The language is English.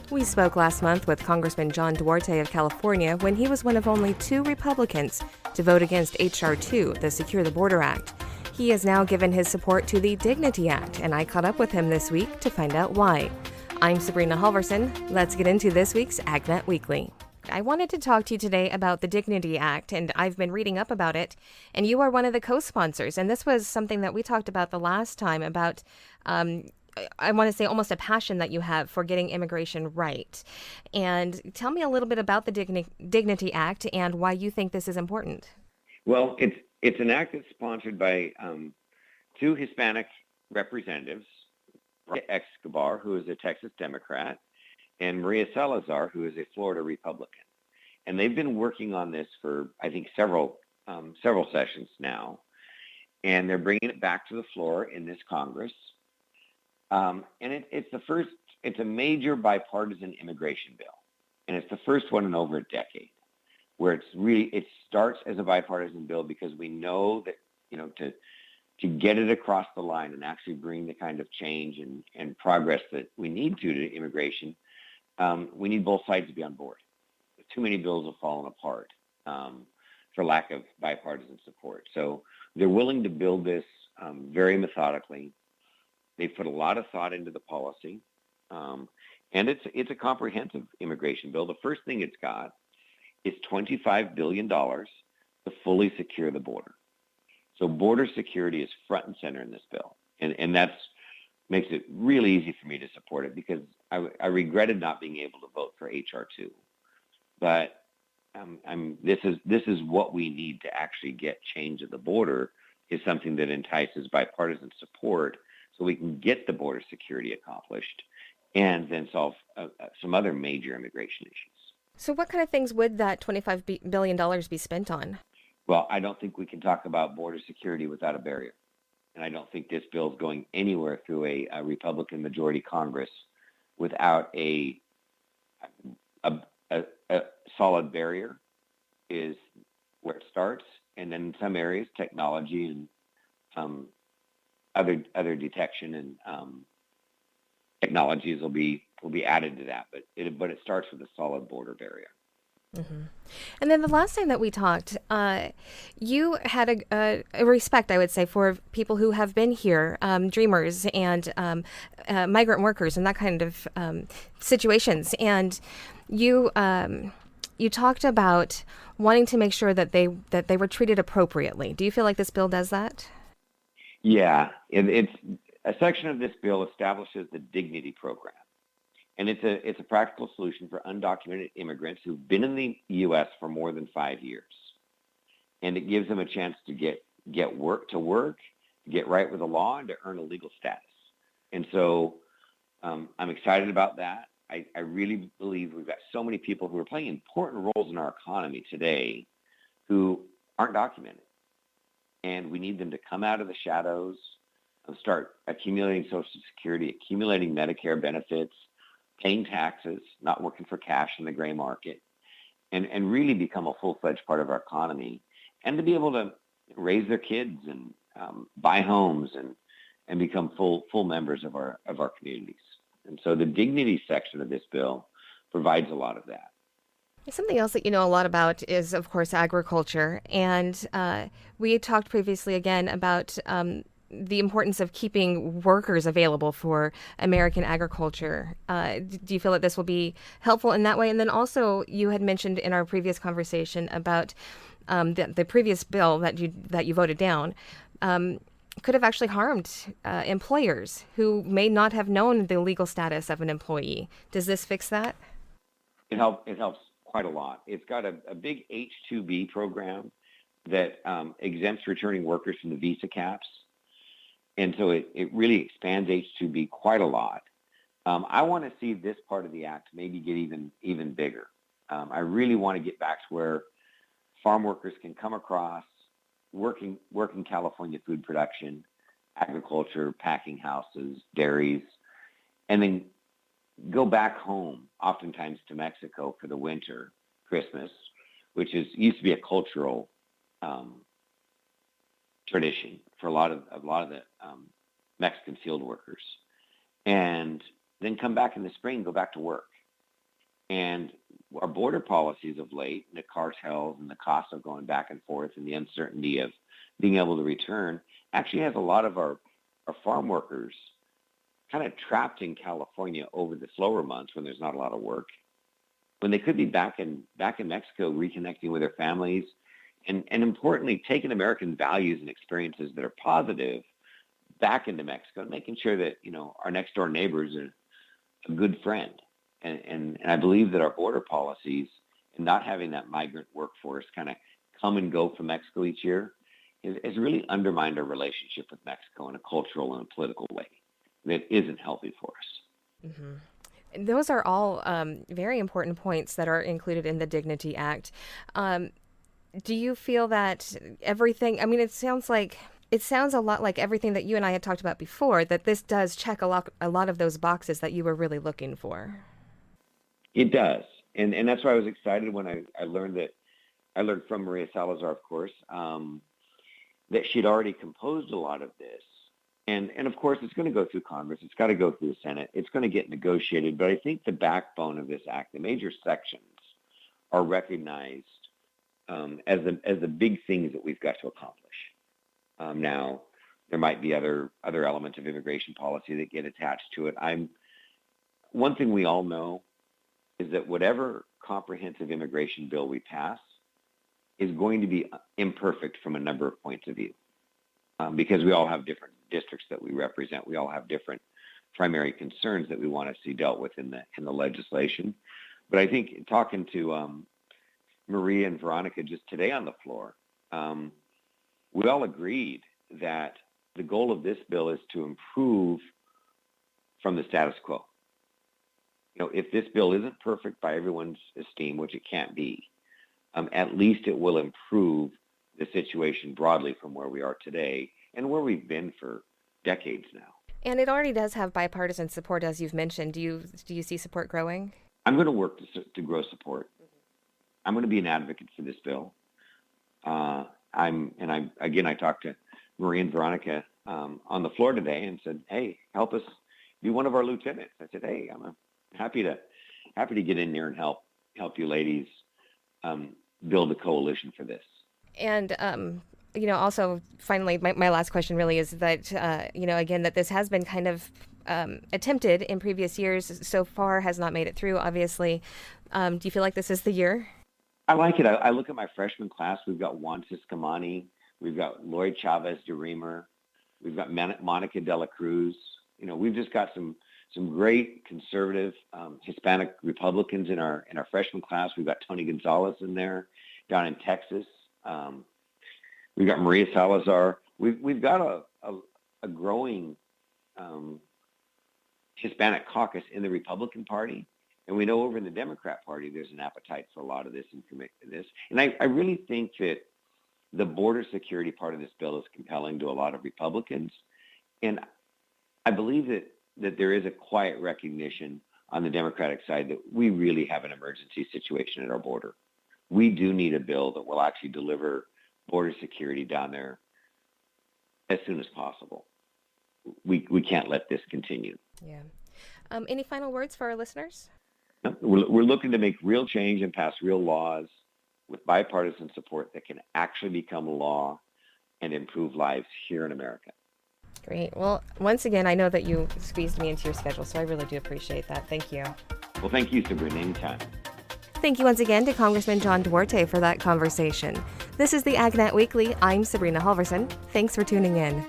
We spoke last month with Congressman Duarte of California when he was one of only 2 Republicans to vote against H.R. 2, the Secure the Border Act. He has now given his support to the Dignity Act, and I caught up with him this week to find out why. I'm Sabrina Halverson. Let's get into this week's AgNet Weekly. I wanted to talk to you today about the Dignity Act, and I've been reading up about it, and you are one of the co-sponsors, and this was something that we talked about the last time about I want to say almost a passion that you have for getting immigration right. And tell me a little bit about the Dignity Act and why you think this is important. Well, it's an act that's sponsored by 2 Hispanic representatives, Escobar, who is a Texas Democrat, and Maria Salazar, who is a Florida Republican. And they've been working on this for, I think, several sessions now. And they're bringing it back to the floor in this Congress. And it's a major bipartisan immigration bill. And it's the first one in over a decade where it starts as a bipartisan bill because we know that, to get it across the line and actually bring the kind of change and progress that we need to immigration, we need both sides to be on board. Too many bills have fallen apart for lack of bipartisan support. So they're willing to build this very methodically. They've put a lot of thought into the policy, and it's a comprehensive immigration bill. The first thing it's got is $25 billion to fully secure the border. So border security is front and center in this bill, and that makes it really easy for me to support it because I regretted not being able to vote for H.R. 2. But this is what we need to actually get change at the border is something that entices bipartisan support so we can get the border security accomplished and then solve some other major immigration issues. So what kind of things would that $25 billion be spent on? Well, I don't think we can talk about border security without a barrier. And I don't think this bill is going anywhere through a Republican majority Congress without a solid barrier is where it starts. And then in some areas, technology and other detection and technologies will be added to that, but it starts with a solid border barrier. Mm-hmm. And then the last time that we talked, you had a respect, I would say, for people who have been here, dreamers and migrant workers and that kind of situations. And you talked about wanting to make sure that they were treated appropriately. Do you feel like this bill does that? Yeah, it's a section of this bill establishes the Dignity Program. And it's a practical solution for undocumented immigrants who've been in the U.S. for more than 5 years. And it gives them a chance to get work, get right with the law, and to earn a legal status. And so I'm excited about that. I really believe we've got so many people who are playing important roles in our economy today who aren't documented. And we need them to come out of the shadows and start accumulating Social Security, accumulating Medicare benefits, paying taxes, not working for cash in the gray market, and really become a full-fledged part of our economy, and to be able to raise their kids and buy homes and become full members of our communities. And so the dignity section of this bill provides a lot of that. Something else that you know a lot about is, of course, agriculture. And we talked previously again about the importance of keeping workers available for American agriculture. Do you feel that this will be helpful in that way? And then also, you had mentioned in our previous conversation about the previous bill that you voted down could have actually harmed employers who may not have known the legal status of an employee. Does this fix that? It helps quite a lot. It's got a big H-2B program that exempts returning workers from the visa caps. And so it really expands H-2B quite a lot. I want to see this part of the act maybe get even bigger. I really want to get back to where farm workers can come across, work in California food production, agriculture, packing houses, dairies, and then go back home, oftentimes to Mexico for the winter, Christmas, which used to be a cultural tradition for a lot of the Mexican field workers, and then come back in the spring, go back to work. And our border policies of late, the cartels and the cost of going back and forth and the uncertainty of being able to return actually has a lot of our farm workers kind of trapped in California over the slower months when there's not a lot of work, when they could be back in Mexico reconnecting with their families and importantly, taking American values and experiences that are positive back into Mexico and making sure that, our next door neighbors are a good friend. And I believe that our border policies and not having that migrant workforce kind of come and go from Mexico each year has really undermined our relationship with Mexico in a cultural and a political way that isn't healthy for us. Mm-hmm. Those are all very important points that are included in the Dignity Act. Do you feel that everything, it sounds a lot like everything that you and I had talked about before, that this does check a lot of those boxes that you were really looking for. It does. And that's why I was excited when I learned from Maria Salazar, of course, that she'd already composed a lot of this. And of course, it's going to go through Congress. It's got to go through the Senate. It's going to get negotiated. But I think the backbone of this act, the major sections, are recognized as the big things that we've got to accomplish. Now, there might be other elements of immigration policy that get attached to it. One thing we all know is that whatever comprehensive immigration bill we pass is going to be imperfect from a number of points of view, because we all have different districts that we represent. We all have different primary concerns that we want to see dealt with in the legislation. But I think talking to Maria and Veronica just today on the floor, we all agreed that the goal of this bill is to improve from the status quo. If this bill isn't perfect by everyone's esteem, which it can't be, at least it will improve the situation broadly from where we are today and where we've been for decades now. And it already does have bipartisan support, as you've mentioned. Do you see support growing? I'm going to work to grow support. I'm going to be an advocate for this bill. I talked to Maria and Veronica on the floor today and said, "Hey, help us be one of our lieutenants." I said, "Hey, I'm happy to get in there and help you ladies build a coalition for this." And also, finally, my last question really is that, again, that this has been kind of attempted in previous years, so far has not made it through, obviously. Do you feel like this is the year? I like it. I look at my freshman class. We've got Juan Ciscamani. We've got Lloyd Chavez de Reamer. We've got Monica de la Cruz. We've just got some great conservative Hispanic Republicans in our freshman class. We've got Tony Gonzalez in there down in Texas. We've got Maria Salazar. We've got a growing Hispanic caucus in the Republican Party, and we know over in the Democrat Party there's an appetite for a lot of this and commit to this. And I really think that the border security part of this bill is compelling to a lot of Republicans, and I believe that there is a quiet recognition on the Democratic side that we really have an emergency situation at our border. We do need a bill that will actually deliver border security down there as soon as possible. We can't let this continue. Yeah. Any final words for our listeners? No, we're looking to make real change and pass real laws with bipartisan support that can actually become law and improve lives here in America. Great. Well, once again, I know that you squeezed me into your schedule, so I really do appreciate that. Thank you. Well, thank you, Sabrina. Anytime. Thank you once again to Congressman John Duarte for that conversation. This is the AgNet Weekly. I'm Sabrina Halverson. Thanks for tuning in.